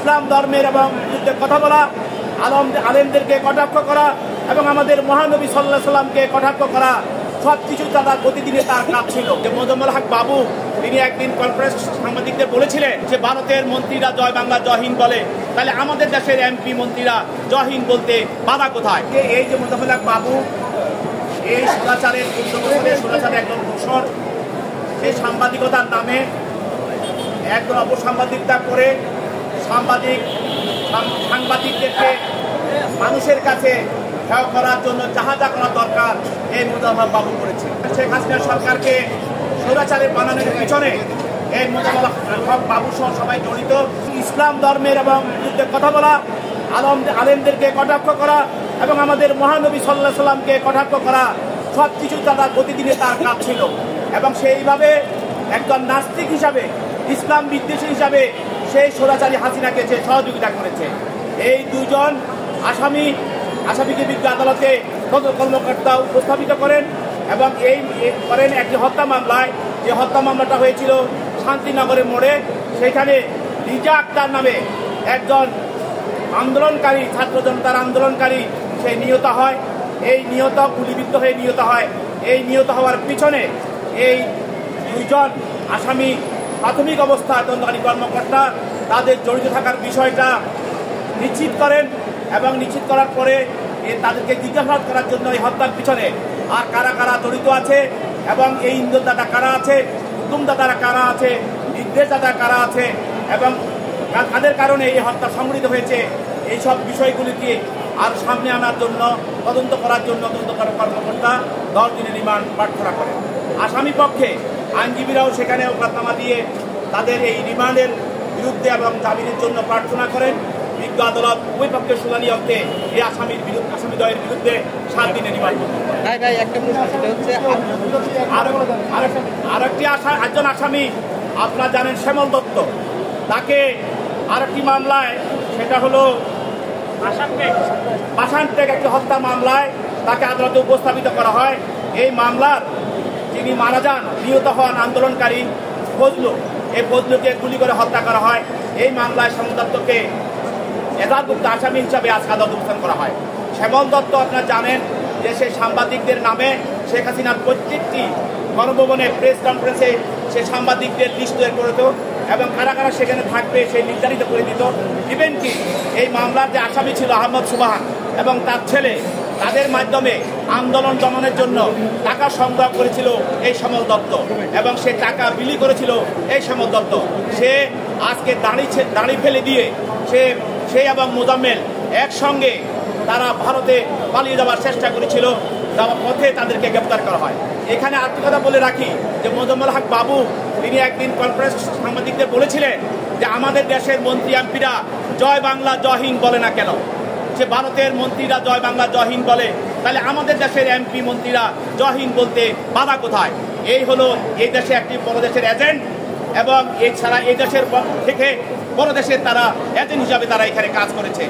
ইসলাম ধর্মের এবং বিরুদ্ধে কথা বলা, আলেমদেরকে কটাক্ষ করা এবং আমাদের মহানবী সাল্লাল্লাহু আলাইহি সাল্লামকে কটাক্ষ করা, সবকিছু তারা প্রতিদিনে তার কাজ ছিল। যে মোজাম্মেল হক বাবু তিনি একদিন কনফারেন্স সাংবাদিকদের বলেছিলেন যে ভারতের মন্ত্রীরা জয় বাংলা জয় হিন্দ বলে, তাহলে আমাদের দেশের এমপি মন্ত্রীরা জয় হিন্দ বলতে বাধা কোথায়? এই যে মোজাম্মেল হক বাবু এই সুরাচারের ১৪ বছরের সুরাচারের একজন দোষর, সেই সাংবাদিকতার নামে একজন অপসাংবাদিকতা করে সাংবাদিকদেরকে মানুষের কাছে হেয় করার জন্য যাহা যা করা দরকার এই মোজাম্মেল বাবু করেছে। শেখ হাসিনা সরকারকে স্বৈরাচারের বানানোর পিছনে এই মোজাম্মেল হক বাবু সহ সবাই জড়িত। ইসলাম ধর্মের এবং বিরুদ্ধে কথা বলা, আলেমদেরকে কটাক্ষ করা এবং আমাদের মহানবী সাল্লাল্লাহু আলাইহি সাল্লামকে কটাক্ষ করা, সবকিছু তারা প্রতিদিনে তার কাজ ছিল। এবং সেইভাবে একজন নাস্তিক হিসাবে, ইসলাম বিদ্বেষী হিসাবে সেই স্বৈরাচারী হাসিনাকে সে সহযোগিতা করেছে। এই দুজন আসামিকে বিজ্ঞ আদালতে কর্মকর্তা উপস্থাপিত করেন এবং এই করেন একটি হত্যা মামলায়। যে হত্যা মামলাটা হয়েছিল শান্তিনগরের মোড়ে, সেখানে রিজা আক্তার নামে একজন আন্দোলনকারী, ছাত্র জনতার আন্দোলনকারী সে নিহত হয়। এই গুলিবিদ্ধ হয়ে নিহত হয়। এই নিহত হওয়ার পিছনে এই দুইজন আসামি প্রাথমিক অবস্থায় তদন্তকারী কর্মকর্তা তাদের জড়িত থাকার বিষয়টা নিশ্চিত করেন এবং নিশ্চিত করার পরে তাদেরকে জিজ্ঞাসাবাদ করার জন্য এই হত্যার পিছনে আর কারা কারা জড়িত আছে এবং এই ইন্ধনদাতা কারা আছে, হুকুমদাতারা কারা আছে, নির্দেশদাতা কারা আছে এবং তাদের কারণে এই হত্যা সংঘটিত হয়েছে, এইসব বিষয়গুলিকে আর সামনে আনার জন্য তদন্ত করার জন্য তদন্তকারী কর্মকর্তা 10 দিনের রিমান্ড প্রার্থনা করেন। আসামি পক্ষে আইনজীবীরাও সেখানে ওকালতনামা দিয়ে তাদের এই রিমান্ডের বিরুদ্ধে এবং জামিনের জন্য প্রার্থনা করেন। বিজ্ঞ আদালত উভয় পক্ষের শুনানি অর্থে এই আসামিদ্বয়ের বিরুদ্ধে 7 দিনের রিমান্ড আরেকটি একজন আসামি আপনারা জানেন শ্যামল দত্ত, তাকে আরেকটি মামলায়, সেটা হলো বাসানটেক একটি হত্যা মামলায় তাকে আদালতে উপস্থাপিত করা হয়। এই মামলার যিনি মারা যান, নিহত হন আন্দোলনকারী ফজলু, এই ফজলুকে গুলি করে হত্যা করা হয়। এই মামলায় শ্যামল দত্তকে এজাহারভুক্ত আসামি হিসাবে আজ আদালতে উপস্থাপন করা হয়। শ্যামল দত্ত আপনারা জানেন যে সেই সাংবাদিকদের নামে শেখ হাসিনার প্রত্যেকটি গণভবনে প্রেস কনফারেন্সে সে সাংবাদিকদের লিস্ট তৈরি করে দিত এবং কারা কারা সেখানে থাকবে সে নির্ধারিত করে দিত। ইভেন কি এই মামলার যে আসামি ছিল আহমদ সুবহান এবং তার ছেলে, তাদের মাধ্যমে আন্দোলন দমনের জন্য টাকা সংগ্রহ করেছিল এই শ্যামল দত্ত এবং সে টাকা বিলি করেছিল এই শ্যামল দত্ত। সে আজকে দাড়ি ফেলে দিয়ে সে এবং মোজাম্মেল একসঙ্গে তারা ভারতে পালিয়ে যাওয়ার চেষ্টা করেছিল, যাওয়ার পথে তাদেরকে গ্রেপ্তার করা হয়। এখানে আরেকটি কথা বলে রাখি যে মোজাম্মেল হক বাবু তিনি একদিন কনফারেন্স সাংবাদিকদের বলেছিলেন যে আমাদের দেশের মন্ত্রী এমপিরা জয় বাংলা জয় হিন্দ বলে না কেন? যে ভারতের মন্ত্রীরা জয় বাংলা জয় হিন্দ বলে, তাহলে আমাদের দেশের এমপি মন্ত্রীরা জয় হিন্দ বলতে বাধা কোথায়? এই হলো এই দেশে একটি বড় দেশের এজেন্ট এবং এছাড়া এই দেশের থেকে বড় দেশের তারা এজেন্ট হিসাবে তারা এখানে কাজ করেছে।